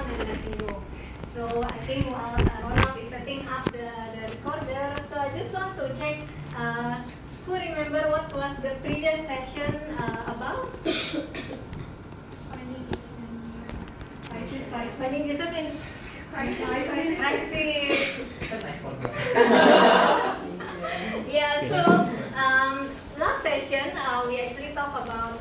on and letting go. So I think while Ronald is setting up the recorder, so I just want to check who remember what was the previous session about? Finding Jesus in crisis. Yeah, so last session we actually talked about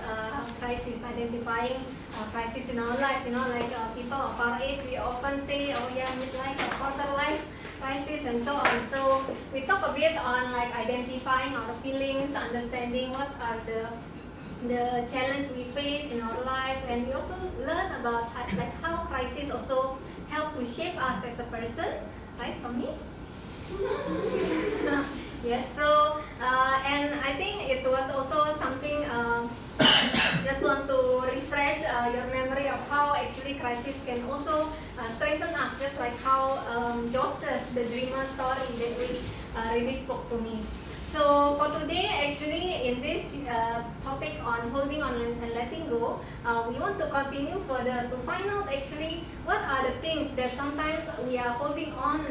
crisis, identifying crisis in our life. You know, like people of our age, we often say, oh yeah, midlife or quarter life crisis and so on. So we talk a bit on like identifying our feelings, understanding what are the challenge we face in our life, and we also learn about how crisis also help to shape us as a person, right, Tommy? Yes, so and I think it was also something just want to refresh your memory of how actually crisis can also strengthen us, just like how Joseph, the dreamer story that which really spoke to me. So for today, actually, in this topic on holding on and letting go, we want to continue further to find out actually what are the things that sometimes we are holding on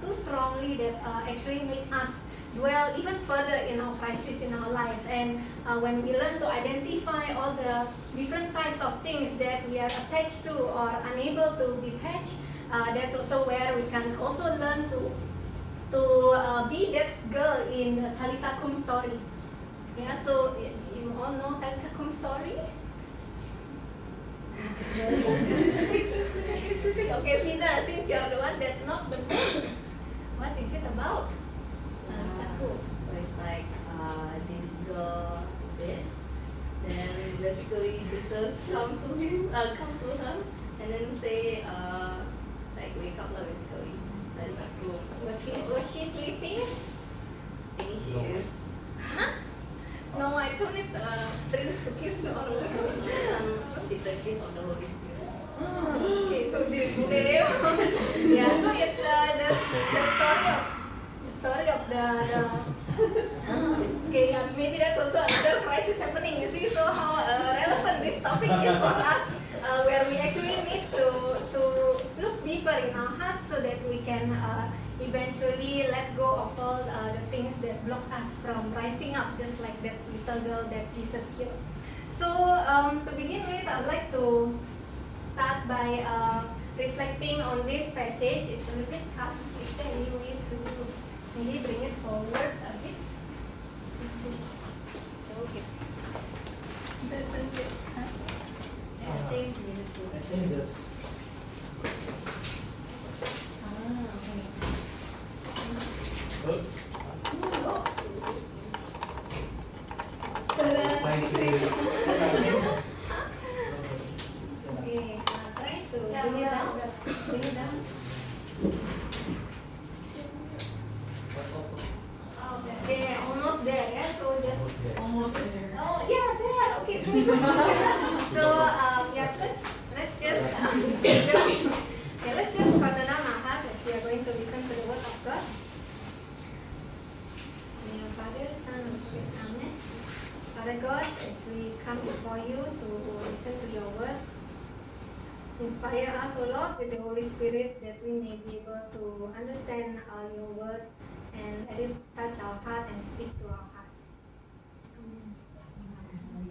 too strongly that actually make us dwell even further in our crisis in our life. And when we learn to identify all the different types of things that we are attached to or unable to detach, that's also where we can also learn to be that girl in the Talitha koum story. Yeah, so you all know Talitha koum story? Okay, Fina, since you're the one that knocked the book, what is it about? So it's like this girl dead. Then basically Jesus come to her, and then say like wake up lah basically. Was she sleeping? I think she is. Huh? Snow White, so it brings to kiss the Holy Spirit. It's the kiss of the Holy Spirit. Okay, so yeah, so it's the story of the okay, yeah, maybe that's also another crisis happening. You see, so how relevant this topic is for us, where we actually need to look deeper in our hearts so that we can eventually let go of all the things that block us from rising up, just like that little girl that Jesus healed. So to begin with, I'd like to start by reflecting on this passage. It's a little bit tough. Is there any way to maybe bring it forward a bit? So Yeah, I think we need to. I think that's. Good. Thank you. Okay, try to bring it down. Bring it down. Okay, almost there, yeah? So just Almost there. oh yeah, there. Okay, good. So yeah, let's just okay, let's just partner our hearts as we are going to listen to the word of God. In your Father, Son, and Spirit, Amen. Father God, as we come before you to listen to your word, inspire us, O Lord, with the Holy Spirit, that we may be able to understand your word and let it touch our heart and speak to our heart.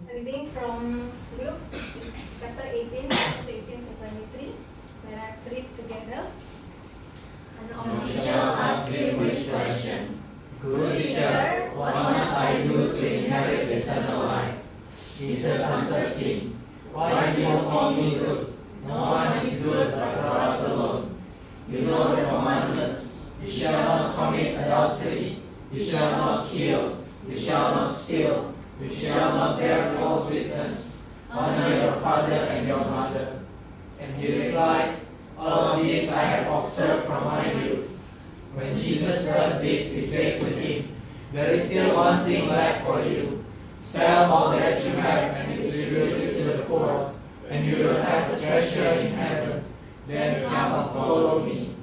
Reading from Luke chapter 18, verses 18 to 23. Let us read together. And he shall ask him this question: Good teacher, what must I do to inherit eternal life? Jesus answered him, Why do you call me good? No one is good but God alone. You know the commandments: You shall not commit adultery, you shall not kill, you shall not steal, you shall not bear false witness, honor your father and your mother. And he replied, All of these I have observed from my youth. When Jesus heard this, he said to him, There is still one thing left for you. Sell all that you have and distribute it to the poor, and you will have a treasure in heaven. Then come and follow me.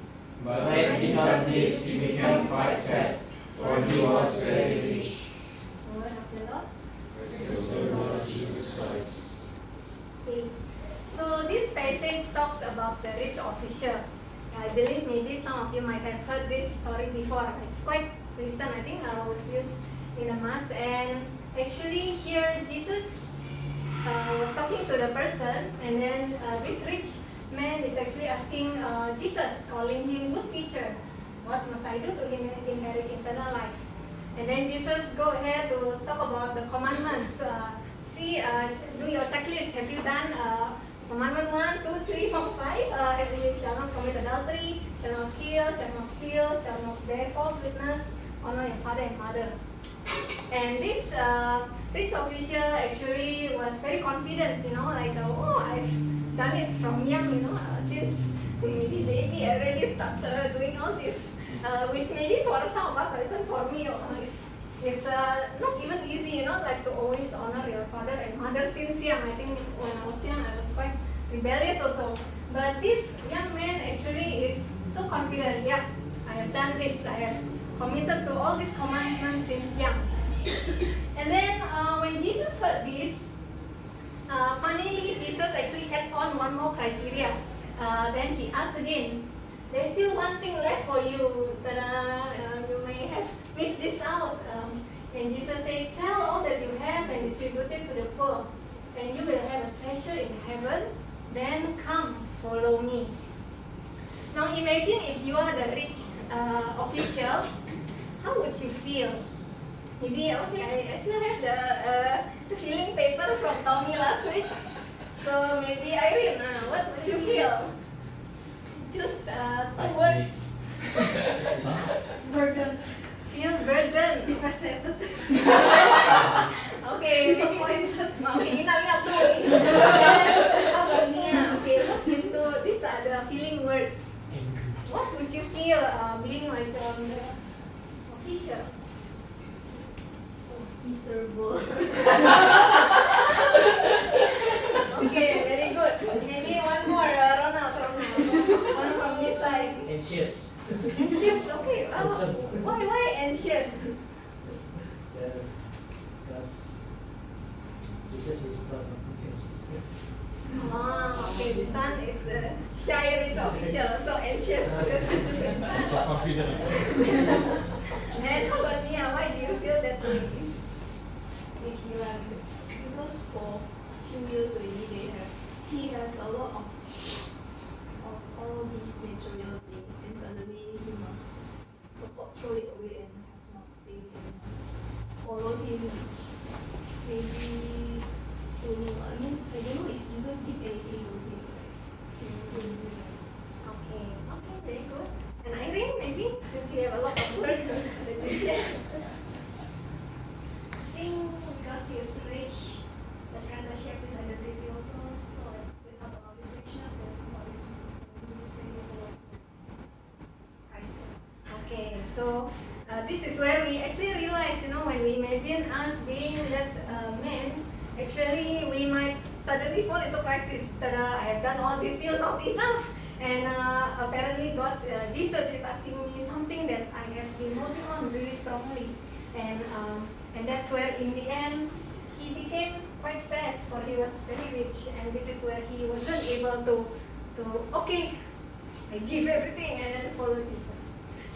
But when he heard this, he became quite sad, for he was very rich. Word of the Lord. Praise the Lord Jesus Christ. Okay. So this passage passage talks about the rich official. I believe maybe some of you might have heard this story before. It's quite recent, I think was used in a mass. And actually here Jesus was talking to the person, and then this rich man is actually asking Jesus, calling him good teacher, what must I do to inherit eternal life? And then Jesus go ahead to talk about the commandments. Do your checklist. Have you done commandment 1, 2, 3, 4, 5? Have you shall not commit adultery, shall not kill, shall not steal, shall not bear false witness, honor your father and mother. And this rich official actually was very confident, like, I've done it from young, since maybe baby I already started doing all this, which maybe for some of us, or even for me, it's not even easy, like to always honor your father and mother since young. I think when I was young, I was quite rebellious also. But this young man actually is so confident. Yep, I have done this. I have committed to all these commandments since young. And then when Jesus heard this, funnily Jesus actually added on one more criteria. Then he asked again, there's still one thing left for you that you may have missed this out. And Jesus said, sell all that you have and distribute it to the poor, and you will have a treasure in heaven. Then come, follow me. Now imagine if you are the rich official, how would you feel? Maybe, okay, I still have the filling paper from Tommy last week. So maybe Irene, what would you feel? Just 2 words. Burden. Feel burdened. Devastated. Okay. Disappointed. Okay, ingat dulu. How about Nia? Okay, look into these are the feeling words. What would you feel being like the official? Miserable. Okay, very good. Maybe one more, Ronald. One from this side. Anxious. Anxious, okay. Why anxious? Because Jesus is in front of me. Okay, this one is the shy rich official, so anxious. So confident. And how about Nia? Why do you feel that way? If you are Because for few years already, he has a lot of all these material things, and suddenly he must throw it away and have nothing, and must follow him, which maybe don't know. I mean, I don't know if Jesus did anything to him, okay, very good. And Irene, maybe since you have a lot of words that you share. I think because he is rich, that kind of shape his identity also. So without all this richness, then all this crisis. Okay, so this is where we actually realize, when we imagine us being that man, actually we might suddenly fall into crisis. I have done all this, still not enough. And apparently God, Jesus is asking me something that I have been holding on really strongly. And that's where in the end, he became quite sad, for he was very rich, and this is where he wasn't able to okay, I give everything and follow Jesus.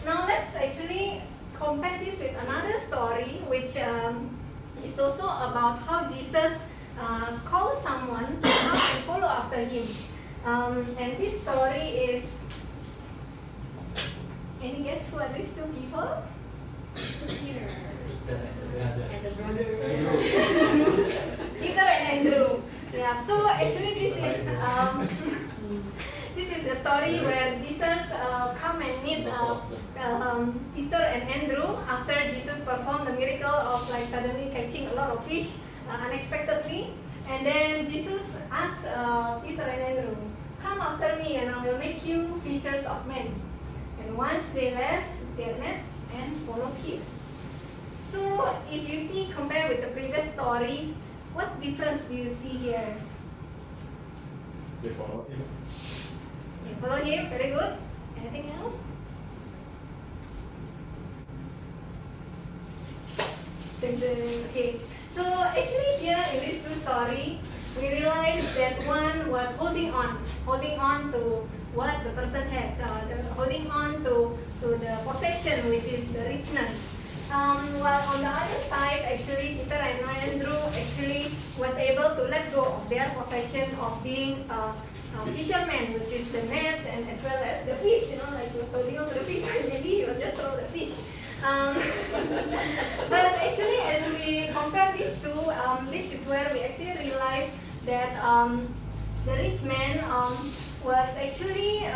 Now let's actually compare this with another story, which is also about how Jesus calls someone to come and follow after him. And this story is, any guess who are these two people? Peter And the brother. Peter and Andrew. Yeah. So actually, this is the story where Jesus come and meet Peter and Andrew after Jesus performed the miracle of suddenly catching a lot of fish unexpectedly, and then Jesus asked Peter and Andrew, "Come after me, and I will make you fishers of men." And once they left their nets and followed him. So if you see, compare with the previous story, what difference do you see here? They follow him. You follow him, very good. Anything else? Okay. So actually here in these two stories, we realize that one was holding on holding on to what the person has, holding on to the possession, which is the richness. While on the other side, actually, Peter and Andrew actually was able to let go of their possession of being fishermen, which is the nets and as well as the fish. Like he was holding on to the fish, maybe he was just throw the fish. But actually, as we compare these two, this is where we actually realize that the rich man was actually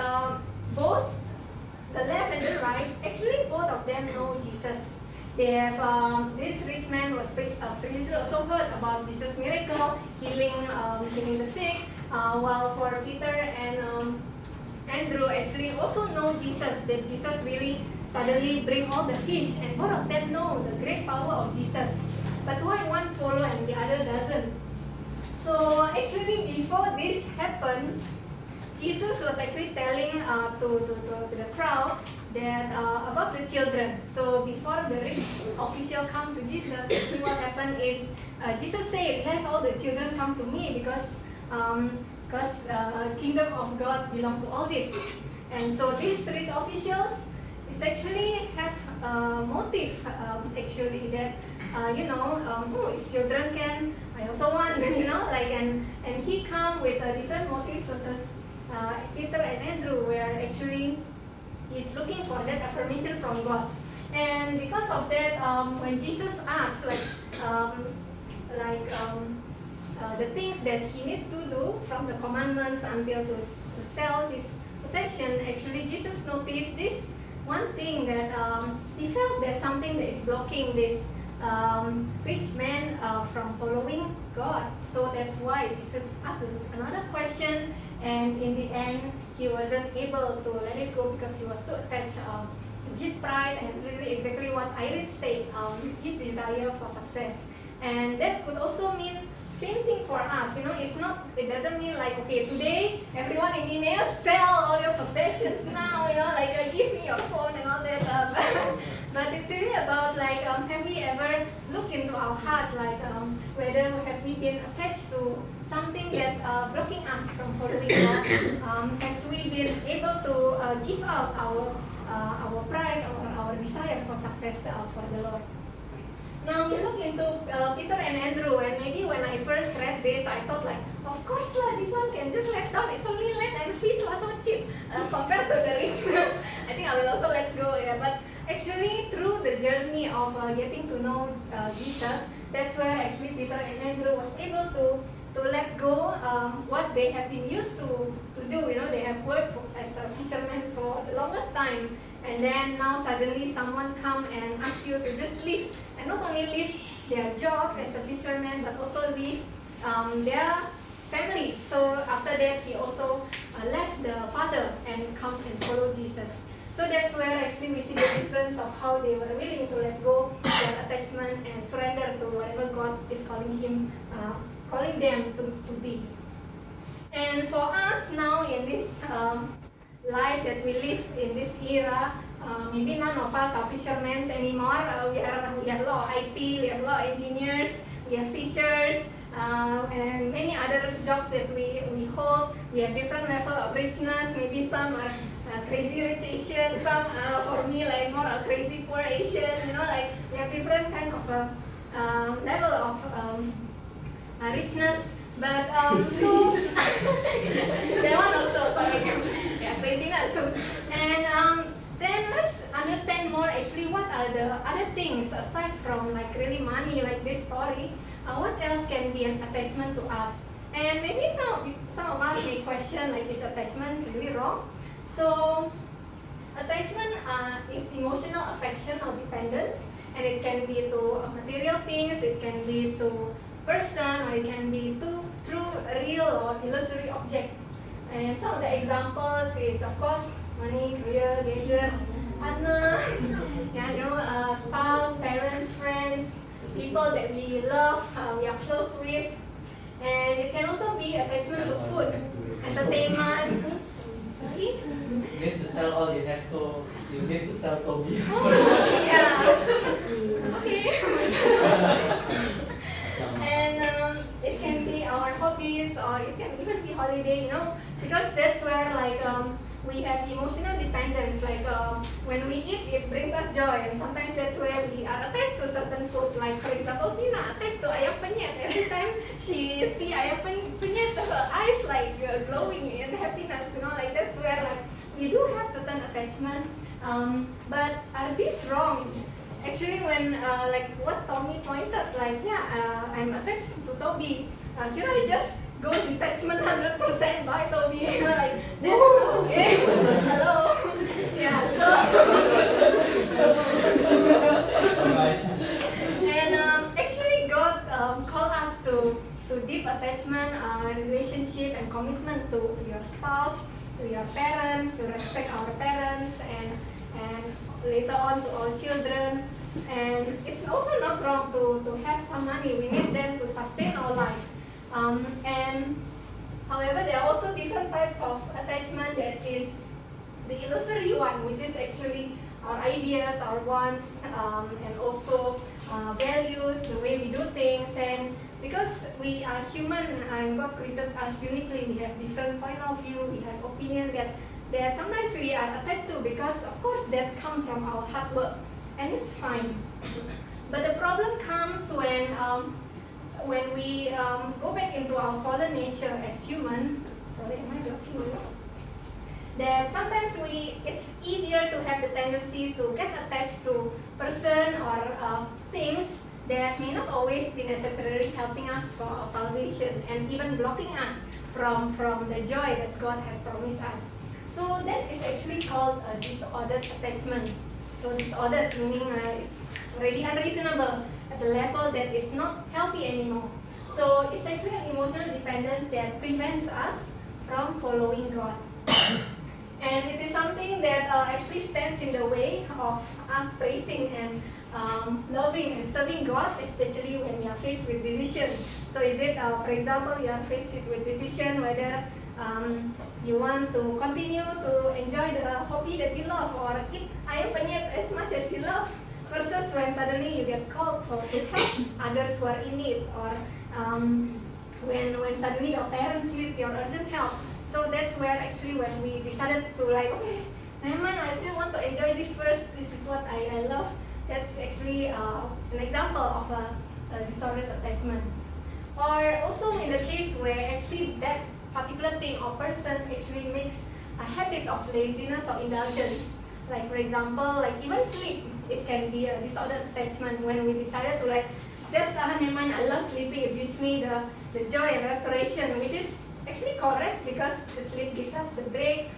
both the left and the right. Actually, both of them know Jesus. They have this rich man was previously also heard about Jesus' miracle, healing the sick. While for Peter and Andrew actually also know Jesus, that Jesus really suddenly bring all the fish, and both of them know the great power of Jesus. But why one follow and the other doesn't? So actually, before this happened, Jesus was actually telling to the crowd that about the children. So before the rich official come to Jesus, actually what happened is Jesus said, "Let all the children come to me because kingdom of God belong to all this." And so these rich officials is actually have motive actually that if children can, I also want, and he come with different motives versus Peter and Andrew, where actually he's looking for that affirmation from God. And because of that, when Jesus asked the things that he needs to do from the commandments until to sell his possession, actually Jesus noticed this one thing, that he felt there's something that is blocking this rich man from following God. So that's why Jesus asked another question, and in the end he wasn't able to let it go because he was too attached to his pride and really exactly what Iris said, his desire for success. And that could also mean same thing for us. It doesn't mean like, okay, today everyone in email sell all your possessions now, give me your phone and all that. But it's really about have we ever looked into our heart, whether have we been attached to something that blocking us from following God? Has we been able to give up our pride or our desire for success for the Lord? Now we look into Peter and Andrew, and maybe when I first read this, I thought of course lah, this one can just let down. It's only land and fish lah, so cheap compared to the rich. I think I will also let go. Yeah, but actually through the journey of getting to know Jesus, that's where actually Peter and Andrew was able to let go what they have been used to do. They have worked as a fisherman for the longest time, and then now suddenly someone come and ask you to just leave. And not only leave their job as a fisherman, but also leave their family. So after that, he also left the father and come and follow Jesus. So that's where actually we see the difference of how they were willing to let go their attachment and surrender to whatever God is calling them to be. And for us now in this life that we live in this era, maybe none of us are fishermen anymore. We have a lot of IT, we have a lot of engineers, we have teachers, and many other jobs that we hold. We have different level of richness. Maybe some are crazy rich Asian, some for me more a crazy poor Asian. We have different kind of level of richness. But so that one also craziness. And then let's understand more actually what are the other things aside from really money, like this story. What else can be an attachment to us? And maybe some of us may question is attachment really wrong? So attachment is emotional affection or dependence, and it can be to material things, it can be to person, or it can be through a real or illusory object. And some of the examples is of course money, career, gadgets, partner, spouse, parents, friends, people that we love, we are close with. And it can also be attachment to food, entertainment. Sorry? You need to sell all you have, so you need to sell Toby. Okay. And it can be our hobby hobbies, or it can even be holiday, because that's where like we have emotional dependence. Like when we eat, it brings us joy, and sometimes that's where we are attached to certain food. Like for example, Tina attached to ayam penyet. Every time she see ayam penyet, her eyes like glowing in happiness. Like that's where like we do have certain attachment. But are these wrong? Actually, when like what Tommy pointed, like I'm attached to Toby. Should I just go detachment 100% by Toby? Like then, okay, hello, yeah. And actually, God called us to deep attachment, relationship, and commitment to your spouse, to your parents, to respect our parents, and later on to our children. And it's also not wrong to have some money. We need them to sustain our life. And however, there are also different types of attachment. That is the illusory one, which is actually our ideas, our wants, and also values, the way we do things. And because we are human and God created us uniquely, we have different point of view, we have opinion that sometimes we are attached to, because of course that comes from our hard work, and it's fine. But the problem comes when we go back into our fallen nature as human. Sorry, am I blocking you? That sometimes it's easier to have the tendency to get attached to person or things that may not always be necessarily helping us for our salvation, and even blocking us from the joy that God has promised us. So that is actually called a disordered attachment. So disordered meaning it's already unreasonable at the level that is not healthy anymore. So it's actually an emotional dependence that prevents us from following God. And it is something that actually stands in the way of us praising and loving and serving God, especially when we are faced with decision. So is it, for example, you are faced with decision whether you want to continue to enjoy the hobby that you love, or eat ayam penyet as much as you love, versus when suddenly you get called to help others who are in need, or when suddenly your parents need your urgent help. So that's where actually when we decided to like, okay, never mind, I still want to enjoy this first, this is what I love. That's actually an example of a disordered attachment. Or also in the case where actually that particular thing or person actually makes a habit of laziness or indulgence. Like for example, like even sleep, it can be a disordered attachment when we decided to like, just never mind, I love sleeping, it gives me the joy and restoration, which is actually correct, because the sleep gives us the break,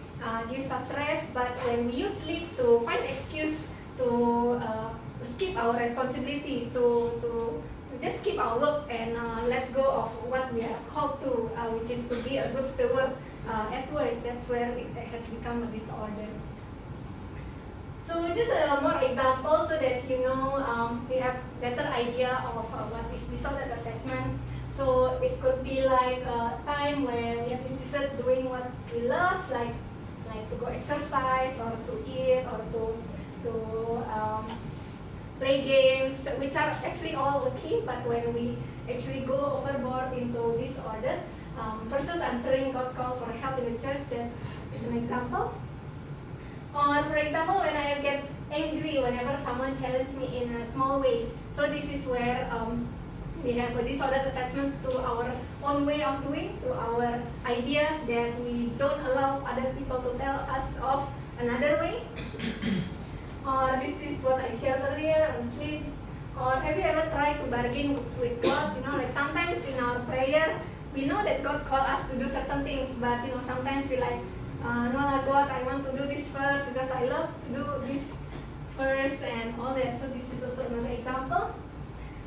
gives us rest. But when we use sleep to find excuse to skip our responsibility, to just keep our work and let go of what we are called to, which is to be a good steward at work, that's where it has become a disorder. So just more examples so that you know we have better idea of what is disordered attachment. So it could be like a time where we have insisted doing what we love, like to go exercise or to eat or to play games, which are actually all okay. But when we actually go overboard into disorder, versus answering God's call for help in the church, that is an example. Or for example, when I get angry whenever someone challenges me in a small way. So this is where we have a disordered attachment to our own way of doing, to our ideas, that we don't allow other people to tell us of another way. Or this is what I shared earlier on sleep. Or have you ever tried to bargain with God? Like sometimes in our prayer, we know that God called us to do certain things, but sometimes we like, no lah God, I want to do this first because I love to do this first and all that. So this is also another example.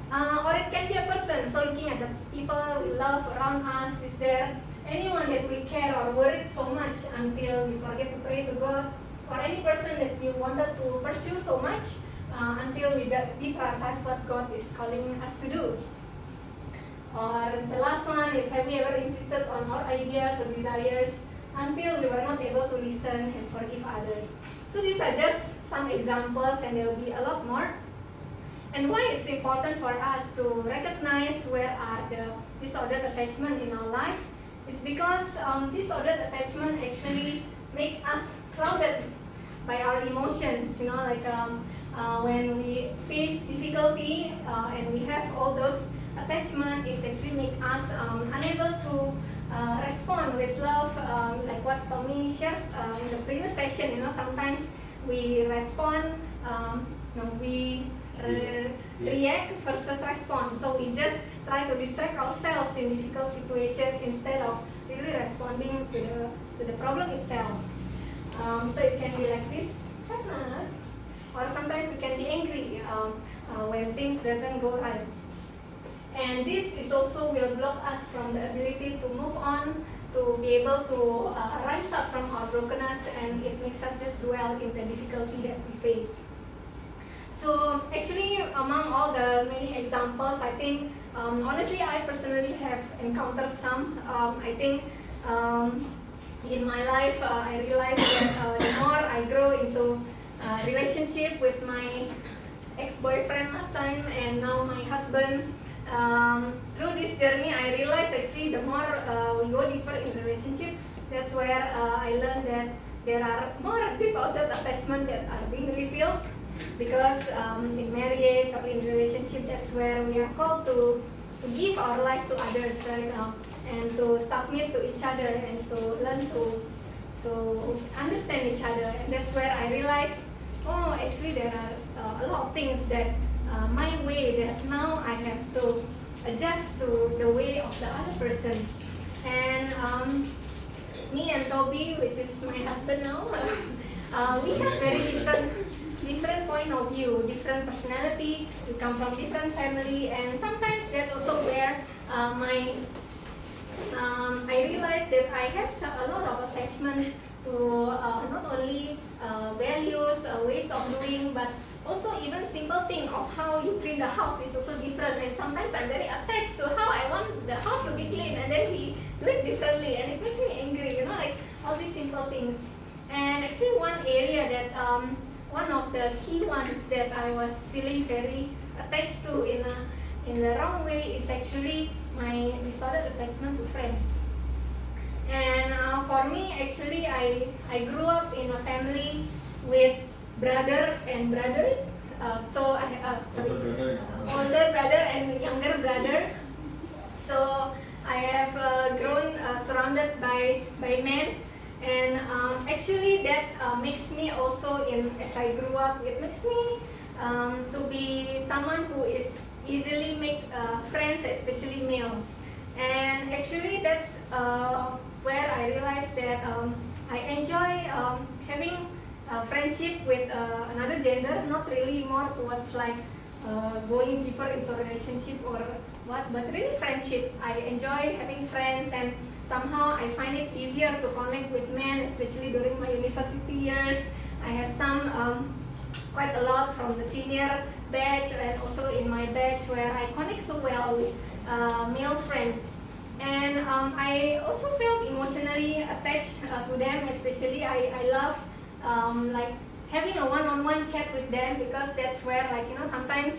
Or it can be a person. So looking at the people we love around us, is there anyone that we care or worried so much until we forget to pray to God? Or any person that you wanted to pursue so much until we deprioritize what God is calling us to do? Or the last one is, have we ever insisted on our ideas or desires until we were not able to listen and forgive others? So these are just some examples, and there will be a lot more. And why it's important for us to recognize where are the disordered attachment in our life is because disordered attachment actually make us clouded by our emotions. Like when we face difficulty and we have all those attachment, it actually make us unable to respond with love, like what Tommy shared in the previous session. Sometimes we respond, we react versus respond. So we just try to distract ourselves in difficult situations instead of really responding to the problem itself. So it can be like this sadness, or sometimes we can be angry when things doesn't go right. And this is also will block us from the ability to move on, to be able to rise up from our brokenness, and it makes us just dwell in the difficulty that we face. So actually, among all the many examples, I think honestly I personally have encountered some. I think in my life I realized that the more I grow into relationship with my ex-boyfriend last time and now my husband, through this journey I realized actually the more we go deeper in the relationship, that's where I learned that there are more disordered attachment that are being revealed, because in marriage or in relationship, that's where we are called to give our life to others, right? And to submit to each other and to learn to understand each other. And that's where I realized, oh, actually there are a lot of things that my way that now I have to adjust to the way of the other person. And me and Toby, which is my husband now, we have very different point of view, different personality. We come from different family, and sometimes that's also where I realized that I have a lot of attachments to not only values, ways of doing, but also even simple thing of how you clean the house is also different. And sometimes I'm very attached to how I want the house to be clean, and then he do it differently, and it makes me angry. Like all these simple things. And actually, one area that one of the key ones that I was feeling very attached to in the wrong way is actually my disordered attachment to friends. And for me, actually, I grew up in a family with brothers and brothers. So I have older brother and younger brother. So I have grown surrounded by men. And actually that makes me also, as I grew up, it makes me to be someone who is easily make friends, especially male. And actually that's where I realized that I enjoy having friendship with another gender, not really more towards like going deeper into relationship or what, but really friendship. I enjoy having friends, and somehow I find it easier to connect with men, especially during my university years. I have some, quite a lot from the senior batch and also in my batch where I connect so well with male friends. And I also felt emotionally attached to them, especially I love like having a one-on-one chat with them, because that's where, like, sometimes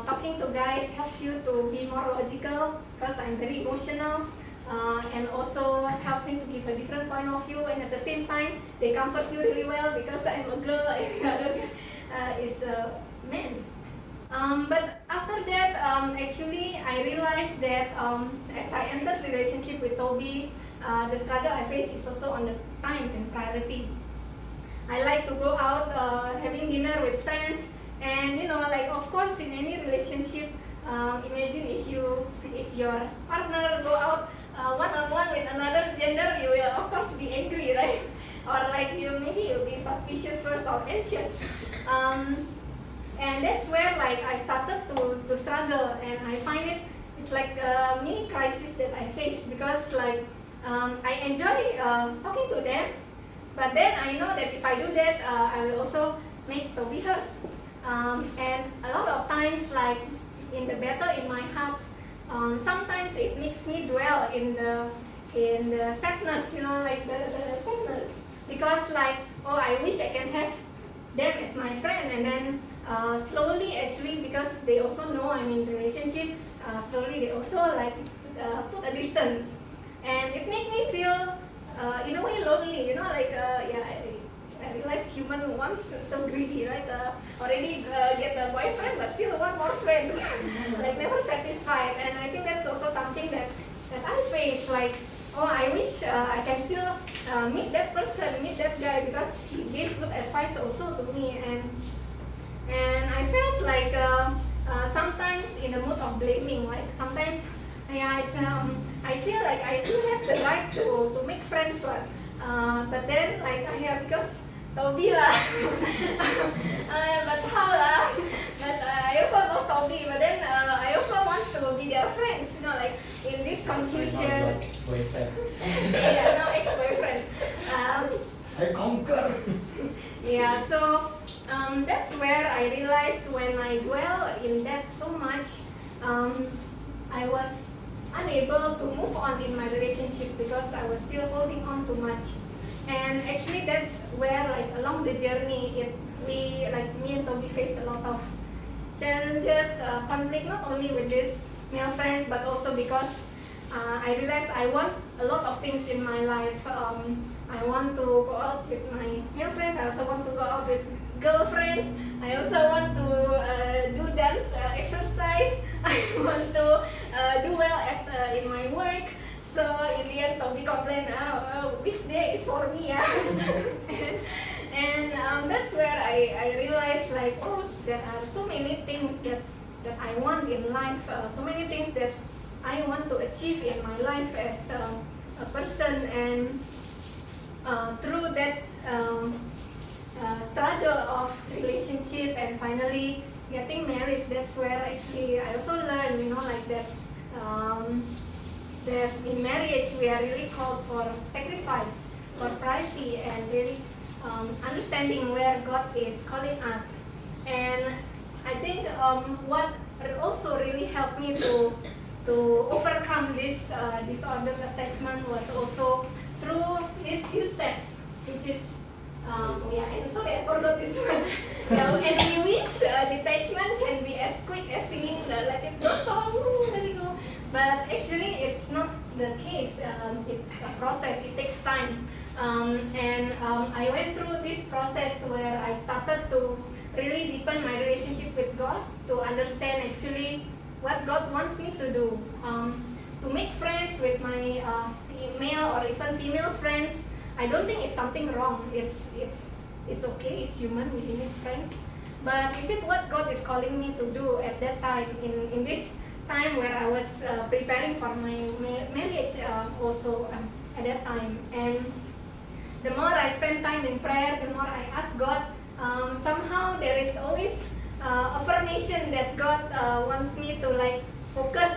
talking to guys helps you to be more logical, because I'm very emotional. And also helping to give a different point of view, and at the same time they comfort you really well because I'm a girl and the other is men. But after that, actually I realized that as I entered the relationship with Toby, the struggle I face is also on the time and priority. I like to go out having dinner with friends, and like, of course, in any relationship, imagine if your partner go out one-on-one with another gender, you will of course be angry, right? Or like maybe you'll be suspicious first or anxious. And that's where like I started to struggle, and I find it's like a mini crisis that I face, because like I enjoy talking to them, but then I know that if I do that, I will also make Toby hurt. And a lot of times, like in the battle in my heart, sometimes it makes me dwell in the sadness, like the sadness, because like, oh, I wish I can have them as my friend, and then slowly actually, because they also know I'm in relationship, slowly they also like put a distance, and it made me feel in a way lonely, you know, like yeah, I realized human wants so greedy, right? Already get a boyfriend, but still want more friends, like never satisfied. And I think that's also something that I face. Like, oh, I wish I can still meet that person, meet that guy, because he gave good advice also to me, and I felt like sometimes in the mood of blaming, like sometimes, yeah, I feel like I still have the right to make friends, but then like yeah, because Toby lah, but how lah? But I also know Toby, but then I also want to be their friends, you know, like in this confusion. Ex-boyfriend. Yeah, no ex-boyfriend. I conquer. Yeah, so that's where I realized when I dwell in that so much, I was unable to move on in my relationship because I was still holding on too much. And actually that's where, like, along the journey, me and Toby faced a lot of challenges, conflict, not only with these male friends, but also because I realized I want a lot of things in my life. I want to go out with my male friends. I also want to go out with girlfriends. I also want to do dance, exercise. I want to do well in my work. So in the end, Toby complained, which day is for me? and that's where I realized, like, oh, there are so many things that I want in life, so many things that I want to achieve in my life as a person, and through that struggle of relationship and finally getting married, that's where actually I also learned, you know, like that that in marriage we are really called for sacrifice, for priority, and really understanding where God is calling us. And I think what also really helped me to overcome this disordered attachment was also through these few steps, which is yeah, and sorry I forgot this one. Yeah, and we wish detachment can be as quick as singing the Let It Go song, let it go. But actually it's not the case. It's a process, it takes time. And I went through this process where I started to really deepen my relationship with God, to understand actually what God wants me to do. To make friends with my male or even female friends, I don't think it's something wrong. It's okay, it's human, we need friends. But is it what God is calling me to do at that time, in this time where I was preparing for my marriage also at that time? And the more I spend time in prayer, the more I ask God, somehow there is always affirmation that God wants me to, like, focus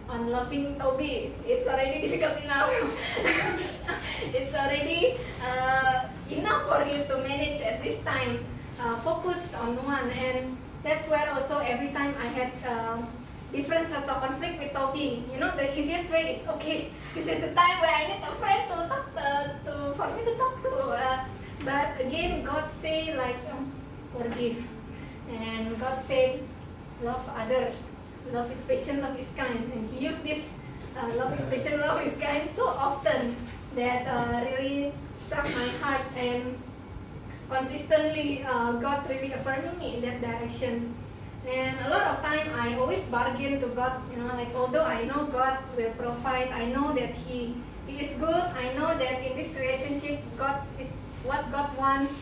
on loving Toby. It's already difficult enough. It's already enough for you to manage at this time. Focus on one, and that's where also every time I had differences or conflict with Toby, you know, the easiest way is, okay, this is the time where I need a friend to talk for me to talk to. But again, God say, like, forgive, and God said, love others. Love is patient, love is kind, and He used this love is patient, love is kind so often that really struck my heart, and consistently God really affirming me in that direction. And a lot of time I always bargain to God, you know, like, although I know God will provide, I know that He is good, I know that in this relationship God is what God wants.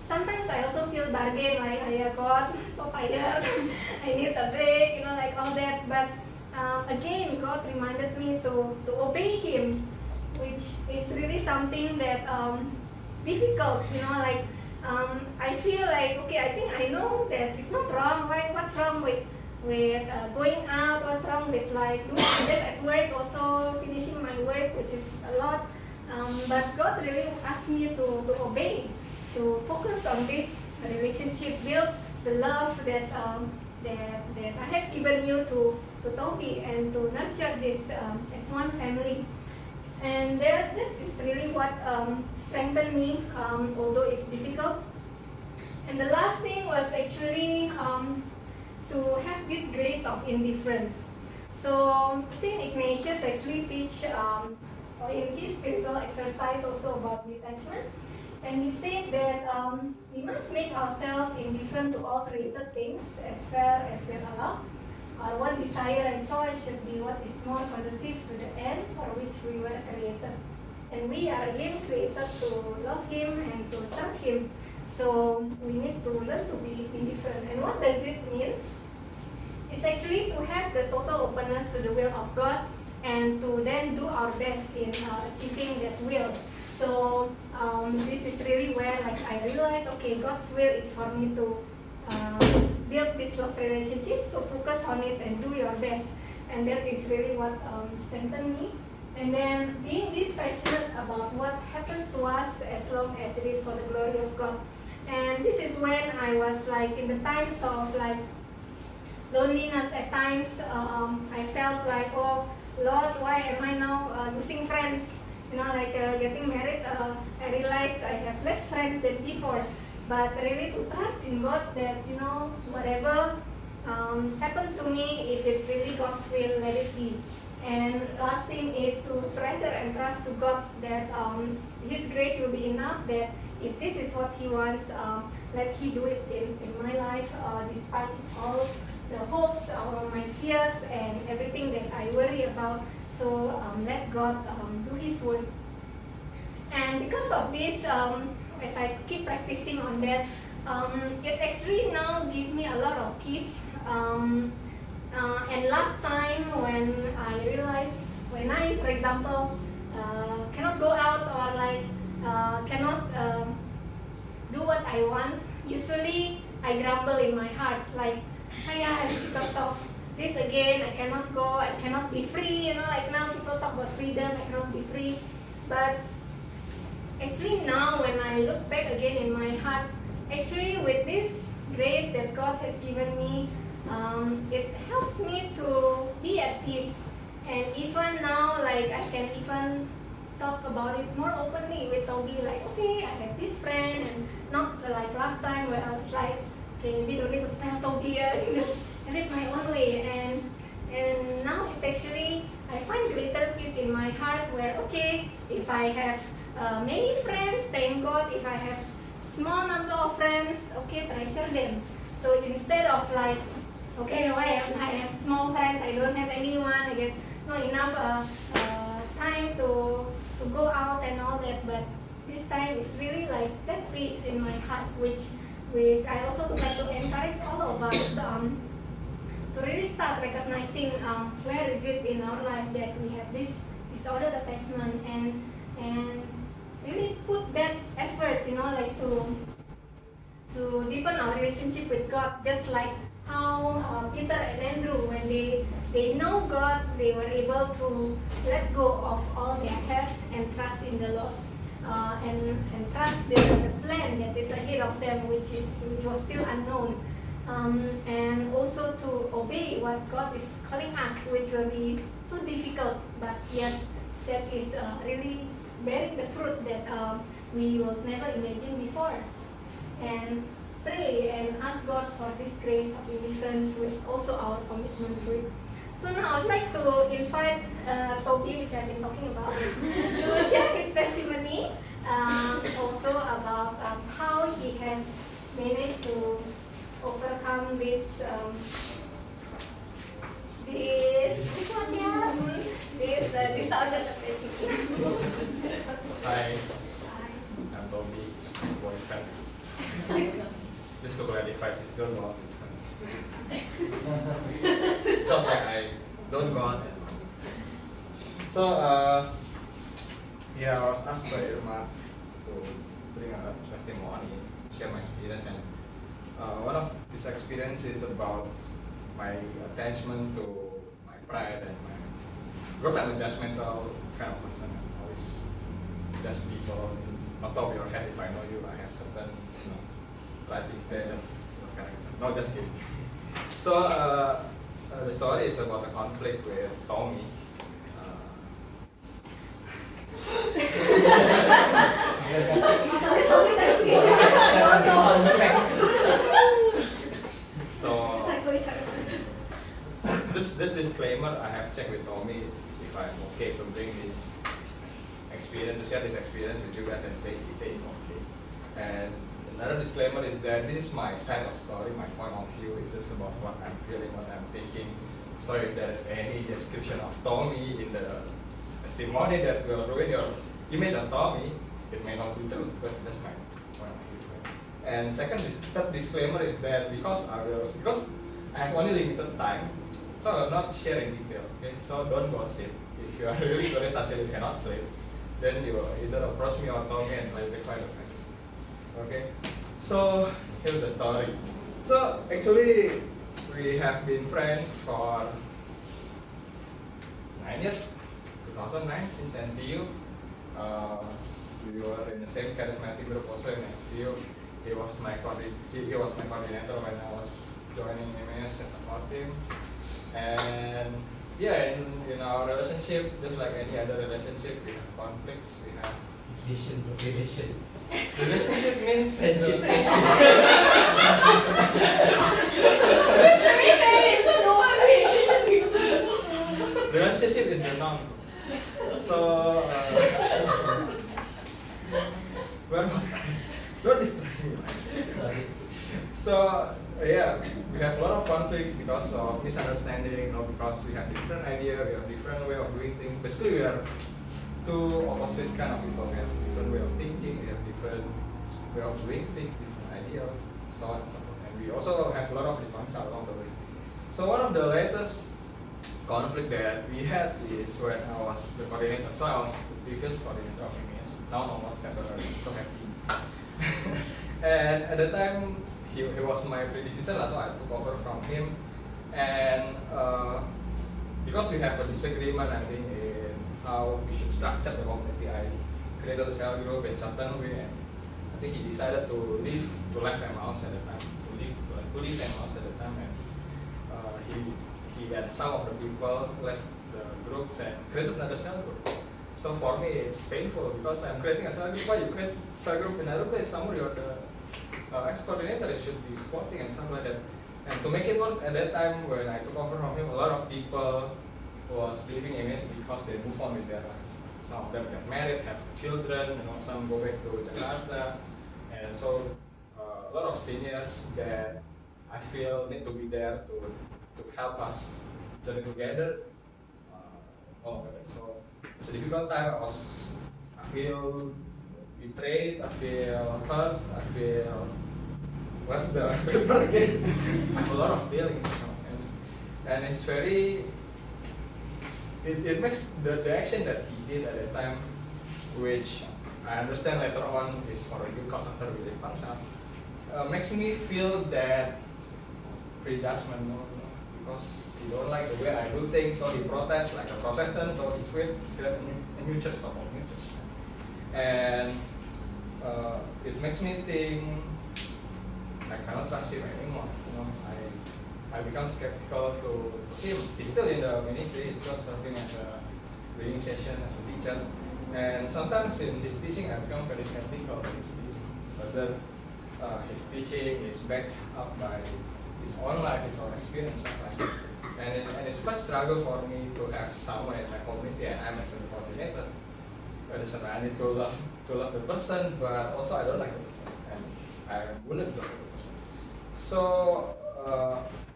Sometimes I also still bargain, like, yeah, God, I'm so tired, I need a break, you know, like all that. But again, God reminded me to obey Him, which is really something that difficult, you know, like I feel like, okay, I think I know that it's not wrong, right? What's wrong with going out? What's wrong with, like, doing this at work, also finishing my work, which is a lot. But God really asked me to obey, to focus on this relationship, build the love that I have given you to Toby, and to nurture this as one family. And this is really what strengthened me, although it's difficult. And the last thing was actually to have this grace of indifference. So Saint Ignatius actually teach in his spiritual exercise also about detachment, and he said that we must make ourselves indifferent to all created things as far as we are allowed. Our one desire and choice should be what is more conducive to the end for which we were created. And we are again created to love Him and to serve Him. So we need to learn to be indifferent. And what does it mean? It's actually to have the total openness to the will of God and to then do our best in achieving that will. So this is really where I realized, okay, God's will is for me to build this love relationship, so focus on it and do your best. And that is really what strengthened me. And then being this passionate about what happens to us as long as it is for the glory of God. And this is when I was in the times of loneliness at times. I felt like, oh Lord, why am I now losing friends? Getting married, I realized I have less friends than before. But really to trust in God that, whatever happened to me, if it's really God's will, let it be. And last thing is to surrender and trust to God that His grace will be enough, that if this is what He wants, let He do it in my life, despite all the hopes, all my fears, and everything that I worry about. So let God do His work. And because of this, as I keep practicing on that, it actually now gives me a lot of peace. And last time when I realized, when I, for example, cannot go out or cannot do what I want, usually I grumble in my heart, because of this again, I cannot go, I cannot be free, now people talk about freedom, I cannot be free. But actually now when I look back again in my heart, actually with this grace that God has given me, it helps me to be at peace. And even now, I can even talk about it more openly with Toby, okay, I have this friend, and not like last time where I was okay, maybe don't need to tell Toby, just have it my own way. And now it's actually, I find greater peace in my heart where, okay, if I have many friends, thank God. If I have small number of friends, okay, treasure them. So instead of okay, why I have small friends, I don't have anyone, I get not enough time to go out and all that. But this time it's really that peace in my heart, which I also would like to encourage all of us to really start recognizing where is it in our life that we have this disordered attachment, and really put that effort, to deepen our relationship with God, just like how Peter and Andrew, when they know God, they were able to let go of all they have and trust in the Lord, and trust the plan that is ahead of them, which was still unknown, and also to obey what God is calling us, which will be so difficult, but yet that is really bearing the fruit that we will never imagine before. And pray and ask God for this grace of indifference with also our commitment to it. So now I'd like to invite Toby, which I've been talking about, to share his testimony, also about how he has managed to overcome this disordered attachment. Hi, I'm Toby, his boyfriend. Just to clarify, she's still not with friends. It's not like I don't go out. So, I was asked by Irma to bring a testimony, share my experience, and one of this experience is about my attachment to my pride and because I'm a judgmental kind of person. I always judge people on top of your head. If I know you, I have certain writings there of your character. No, just kidding. So the story is about a conflict with Tommy. experience, to share this experience with you guys and say he says okay. And another disclaimer is that this is my side of story, my point of view. It's just about what I'm feeling, what I'm thinking. So if there is any description of Tommy in the testimony that will ruin your image of Tommy, it may not be true because that's my point of view. And third disclaimer is that because I have only limited time, so I will not share in detail. Okay, so don't gossip. If you are really curious until you cannot sleep, then you either approach me or tell me and clarify the facts. Okay, so here's the story. So actually, we have been friends for 9 years, 2009 since NTU. We were in the same charismatic group also in NTU. He was my coordinator when I was joining MS and support team. And yeah, in our relationship, just like any other relationship, we have conflicts, we have Relation. relationship means Friendship. relationship is the norm. So where was I? Don't distract me. Sorry. So yeah, we have a lot of conflicts because of misunderstanding, because we have different idea, we have different way of doing things. Basically, we are two opposite kind of people. We have different way of thinking, we have different way of doing things, different ideas, so on and so forth. And we also have a lot of reconcile along the way. So one of the latest conflict that we had is when I was the coordinator. So I was the previous coordinator of MES. Now no more temporary, so happy. And at the time, he was my predecessor, so I took over from him. And because we have a disagreement, I think, in how we should structure the community, I created a cell group in certain way. And I think he decided to leave M-House at the time, to leave M-House at the time. And he and some of the people left the groups and created another cell group. So for me, it's painful because I'm creating a cell group. Why you create a cell group in another place? Somewhere you're the ex-coordinator, you should be supporting and stuff like that. And to make it worse, at that time when I took over from him, a lot of people was leaving MS because they move on with their life. Some of them get married, have children, some go back to Jakarta. And so a lot of seniors that I feel need to be there to help us journey together. So it's a difficult time. I feel betrayed, I feel hurt, I feel what's the paper again? I have a lot of feelings, and it's very. It makes the action that he did at that time, which I understand later on is for a good cause after we leave Bangsa, makes me feel that prejudgment, because he don't like the way I do things, so he protests like a Protestant, so he quit a new church, so new church. And it makes me think I cannot trust him anymore. I become skeptical to him. He's still in the ministry, he's still serving as a reading session as a teacher. And sometimes in his teaching, I become very skeptical of his teaching. Whether his teaching is backed up by his own life, his own experience, stuff like that. And it's quite a struggle for me to have someone in my community, and I'm as a coordinator. I need to love the person, but also I don't like the person, and I wouldn't love the person. So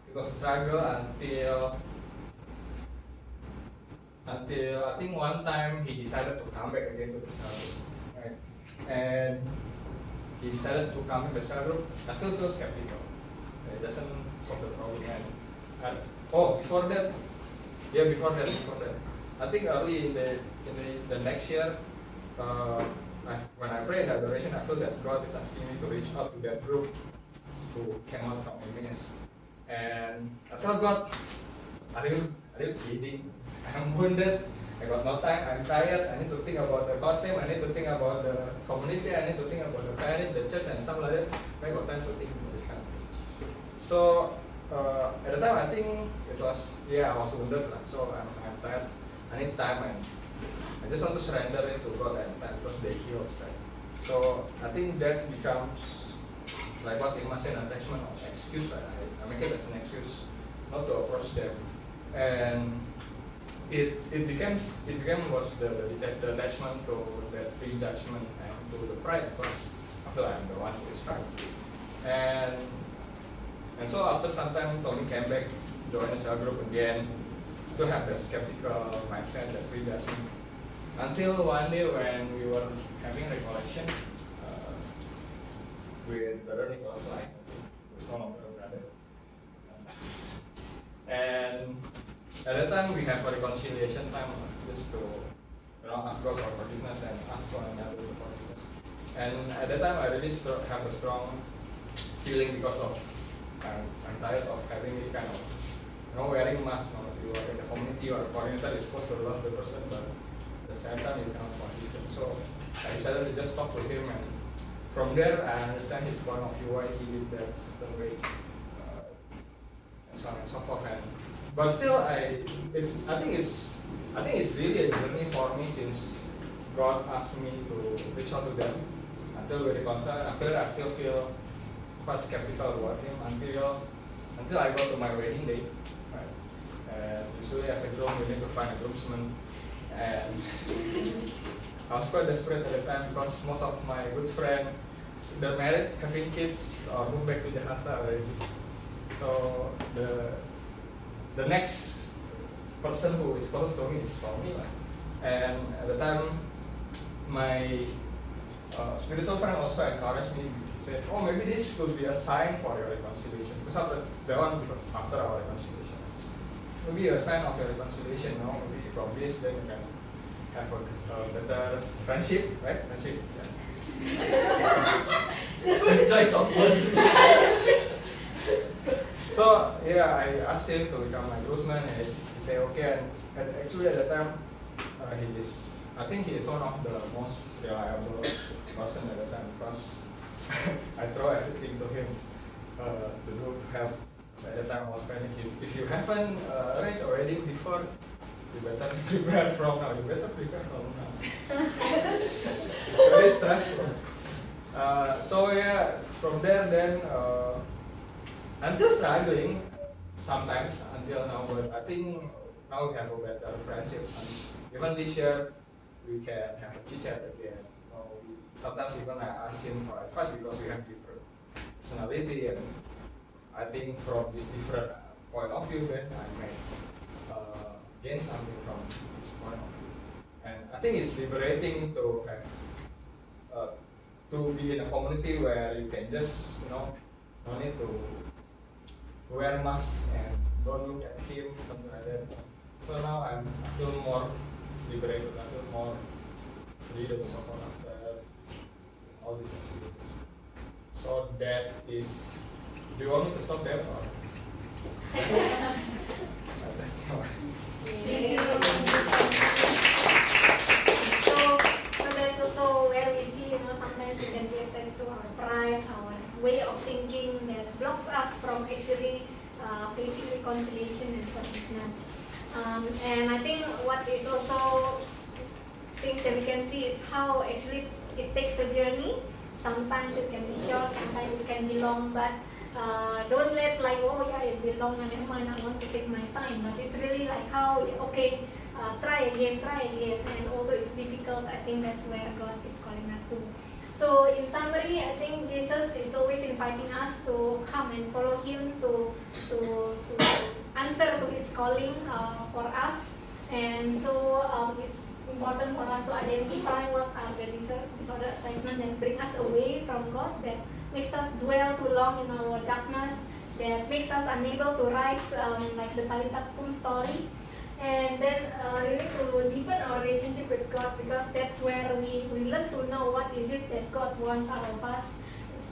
it was a struggle until I think one time he decided to come back again to the cell group, right? And he decided to come in the cell group. I still feel skeptical. It doesn't solve the problem. And before that, I think early in the next year, when I pray in adoration, I feel that God is asking me to reach out to that group who came out from MS. And I tell God, are you kidding? I'm wounded. I got no time. I'm tired. I need to think about the content. I need to think about the community. I need to think about the parish, the church, and stuff like that. I got time to think about this kind of thing. So at the time, I think it was I was wounded. So I'm tired. I need time, and I just want to surrender it to God and time because they heal, right? So I think that becomes like what Imma said, attachment of excuse. Right? I make it as an excuse not to approach them, and it became worse, the attachment to give judgment and do the pride because after I'm the one who is right. And so after some time, Tony came back, joined the cell group again, still have the skeptical mindset that predates me. Until one day when we were having recollection with Brother Nicholas Lai, who is no longer a brother. And at that time we have a reconciliation time just to ask God for forgiveness and ask one another for forgiveness. And at that time I really have a strong feeling because of I'm tired of having this kind of wearing mask. You are in the community or coordinator is supposed to love the person, but at the same time you cannot forgive him. So I decided to just talk to him, and from there I understand his point of view, why he did that certain way, and so on and so forth. But still, I think it's really a journey for me since God asked me to reach out to them until we reconcile. After that, I still feel quite skeptical about him until I go to my wedding day. Right? And usually, as a groom, we need to find a groomsman, and I was quite desperate at the time because most of my good friends, they're married, having kids, or moved back to Jakarta already. So the next person who is close to me is Tommy. And at the time, my spiritual friend also encouraged me. He said, "Oh, maybe this could be a sign for your reconciliation." Because after our reconciliation, maybe a sign of your reconciliation. Maybe from this, then you can have a better friendship, right? Friendship. Yeah. Choice of word. So yeah, I asked him to become my groomsman, and he said okay. And actually at the time, I think he is one of the most reliable person at the time because I throw everything to him to help. So at the time I was panicking. If you haven't arranged a wedding before, you better prepare from now. You better prepare from now. It's very stressful. So yeah, from there then I'm still struggling sometimes until now, but I think now we have a better friendship. And even this year, we can have a chit chat again. Sometimes even I ask him for advice because we have different personality, and I think from this different point of view, then I may gain something from this point of view. And I think it's liberating to have to be in a community where you can just no need to wear mask and don't look at him, something like that. So now I feel more liberated, I feel more freedom and so on after all these experiences. So that is, do you want me to stop there or? That's the one. So that's also where we see, sometimes it can be attached to our pride, our way of thinking that blocks us from actually facing reconciliation and forgiveness. And I think what is also things that we can see is how actually it takes a journey. Sometimes it can be short, sometimes it can be long, but don't let it'll be long and never mind, I want to take my time. But it's really like how, try again, and although it's difficult, I think that's where God is calling us to. So in summary, I think Jesus is always inviting us to come and follow Him, to answer to His calling for us. And so it's important for us to identify what are the disorder attachments that bring us away from God, that makes us dwell too long in our darkness, that makes us unable to rise, like the Talitha koum story. And then really to deepen our relationship with God, because that's where we learn to know what is it that God wants out of us.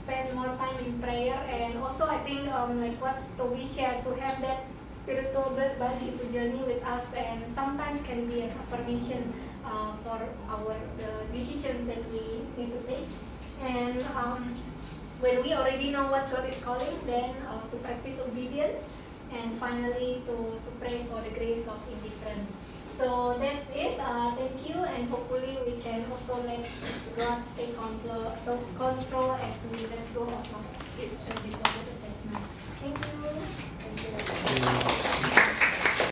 Spend more time in prayer, and also I think like what Toby shared, to have that spiritual buddy to journey with us, and sometimes can be an affirmation for our decisions that we need to take. And when we already know what God is calling, then to practice obedience. And finally, to pray for the grace of indifference. So that's it. Thank you, and hopefully we can also let God take control as we let go of our disordered attachment. Thank you. Thank you.